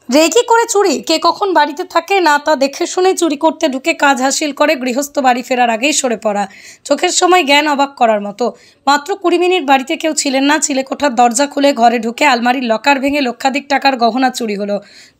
Reiki করে চুরি, কে কখন বাড়িতে থাকে না তা দেখে শুনে চুরি করতে ঢুকে কাজ হাসিল করে গৃহস্থ বাড়ি ফেরার আগেই সরে পড়া। চোখের সময় জ্ঞান অবাক করার মতো। মাত্র 20 মিনিট বাড়িতে কেউ ছিলেন না, চিলেকোঠার দরজা খুলে ঘরে ঢুকে আলমারির লকার ভেঙে লক্ষাধিক টাকার গহনা চুরি হলো।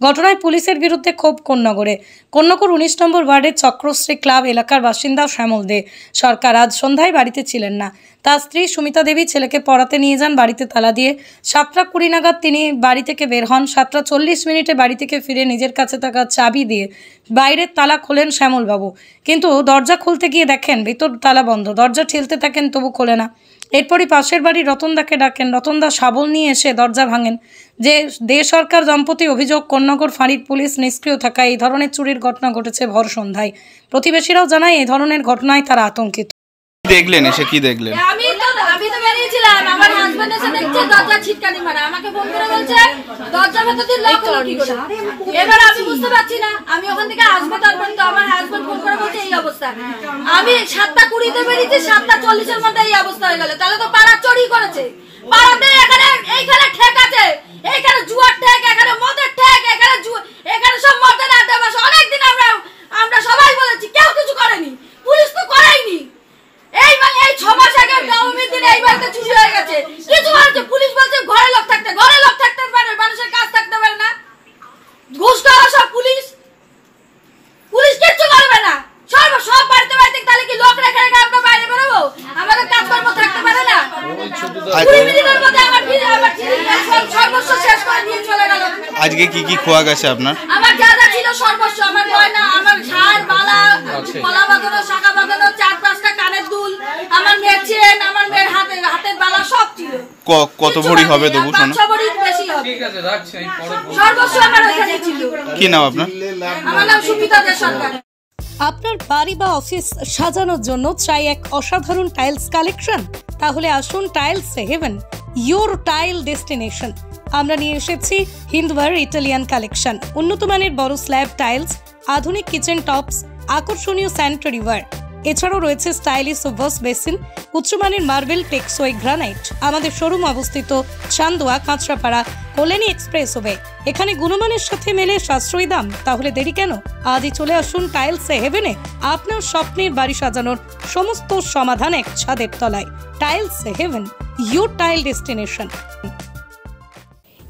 ঘটনায় পুলিশের বিরুদ্ধে ক্ষোভ কোন্নগরে। কোন্নগর 19 নম্বর ওয়ার্ডের চক্রশ্রী ক্লাব এলাকার বাসিন্দা শ্যামল দে সরকার আজ সন্ধ্যায় বাড়িতে ছিলেন না। তার স্ত্রী সুমিতা দেবী ছেলেকে পড়াতে নিয়ে যান বাড়িতে তালা দিয়ে। 7টা 20 নাগাদ তিনি বাড়ি থেকে বের হন। 7টা 40 মিনিটে বাড়ি থেকে ফিরে নিজের কাছে থাকা চাবি দিয়ে বাইরের তালা খোলেন শ্যামলবাবু, কিন্তু দরজা খুলতে গিয়ে দেখেন ভিতর তালা বন্ধ। দরজা ঠেলতে থাকেন, তবু খোলে না। এরপরই পাশের বাড়ির রতনদাকে ডাকেন। রতনদা শাবল নিয়ে এসে দরজা ভাঙেন। যে দে সরকার দম্পতি অভিযোগ, কোন্নগর ফাঁড়ির পুলিশ নিষ্ক্রিয় থাকায় এই ধরনের চুরির ঘটনা ঘটেছে ভর সন্ধ্যায়। প্রতিবেশীরাও জানায় এই ধরনের ঘটনায় তারা আতঙ্কিত। দেখলেন এসে কি দেখলেন? আমি তো বেরিয়েছিলাম, আমার হাজবেন্ড এসে দেখছে দরজা ছিটকানি মারা, আমাকে ফোন করে বলছে দরজা ভেতর দিয়ে লক হলো কি করে। এবার আমি বুঝতে পারছি না, আমি ওখান থেকে আসবো, তারপর তো আমার হাজবেন্ড ফোন করে বলছে এই অবস্থা। আমি 7টা 20-তে বেরিয়েছি, 7টা 40-এর মধ্যে এই অবস্থা হয়ে গেল। তাহলে তো পাড়া চুরি করেছে। পাড়াতে এইখানে ঠেক আছে, এইখানে জুয়ার ঠেক, এখানে মদের ঠেক, এখানে সব মদের আড্ডা বাসা। অনেকদিন আমরা সবাই বলেছি, কেউ কিছু করেনি, পুলিশ তো করেইনি। এই 6 মাস আগে নবমীর দিন এই বাড়িতে চুরি হয়ে গেছে, কিছু বলছে পুলিশ, বলছে ঘরে লোক থাকতে পারে, মানুষের কাজ থাকতে পারে না। ঘুষ খাওয়া সব পুলিশ কিচ্ছু করবে না। সব বাড়িতে তাহলে কি লোক রেখে আমরা বাইরে বেরোবো? আমাদের কাজকর্ম থাকতে পারে না। 20 মিনিটের মধ্যে আমার সর্বস্ব শেষ করে নিয়ে চলে গেল। আজকে কি খোয়া গেছে আপনার? আমার যা ছিল সর্বস্ব, আমার গয়না, আমার ঝাড় বালা, কলা বাঁধানো, শাখা বাঁধানো, 4-5টা কানের দুল, আমার মেয়ের চেন, আমার মেয়ের হাতের বালা সব ছিল। কত ভরি হবে তবু? 5-6 ভরি বেশি হবে। ঠিক আছে, রাখছি। সর্বস্ব আমার ওখানে ছিল। কি নাম আপনার? আমার নাম সুমিতা দে সরকার। আপনার বাড়ি বা অফিস সাজানোর জন্য চাই এক অসাধারণ টাইলস কালেকশন? তাহলে আসুন Tiles Heaven, your tile destination. আমরা নিয়ে এসেছি হিন্দওয়ার ইটালিয়ান কালেকশন। উন্নত মানের বড় স্ল্যাব টাইলস, আধুনিক কিচেন টপস, আকর্ষণীয় স্যানিটারি ওয়্যার। এছাড়াও রয়েছে স্টাইলিশ ওয়াশ বেসিন, উচ্চমানের মার্বেল, টেকসই গ্রানাইট। আমাদের শোরুম অবস্থিত চান্দোয়া, কাঁচরাপাড়া, কল্যাণী এক্সপ্রেসওয়ে। এখানে গুণমানের সাথে মেলে সাশ্রয়ী দাম। তাহলে দেরি কেন? আজই চলে আসুন টাইলস হেভেনে। আপনার স্বপ্নের বাড়ি সাজানোর সমস্ত সমাধান এক ছাদের তলায়। Tiles Heaven, your tile destination.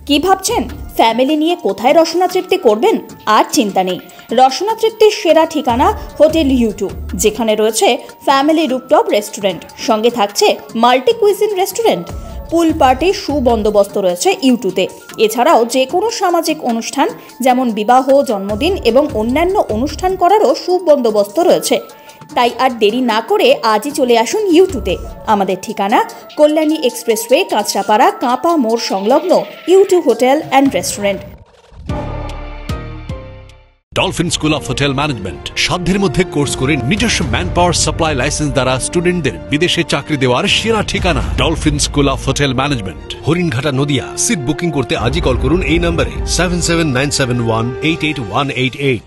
কি ভাবছেন ফ্যামিলি নিয়ে কোথায় রসনা তৃপ্তি করবেন? আর চিন্তা নেই, রসনা তৃপ্তির সেরা ঠিকানা হোটেল U2, যেখানে রয়েছে ফ্যামিলি রুফটপ রেস্টুরেন্ট, সঙ্গে থাকছে মাল্টি কুইজিন রেস্টুরেন্ট। পুল পার্টির সুবন্দোবস্ত রয়েছে U2-তে। এছাড়াও যে কোনো সামাজিক অনুষ্ঠান যেমন বিবাহ, জন্মদিন এবং অন্যান্য অনুষ্ঠান করারও সুবন্দোবস্ত রয়েছে। তাই আর দেরি না করে আজই চলে আসুন U2-তে। আমাদের ঠিকানা কল্যাণী এক্সপ্রেসওয়ে, কাঁচরাপাড়া, কাঁপা মোড় সংলগ্ন U2 hotel and restaurant. Dolphin School of Hotel management সাধ্যের মধ্যে কোর্স করে নিজস্ব ম্যান পাওয়ার সাপ্লাই লাইসেন্স দ্বারা স্টুডেন্টদের বিদেশে চাকরি দেওয়ার সেরা ঠিকানা Dolphin School of Hotel Management, Haringhata, Nadia. Seat booking করতে আজই কল করুন এই নম্বরে 7797188188।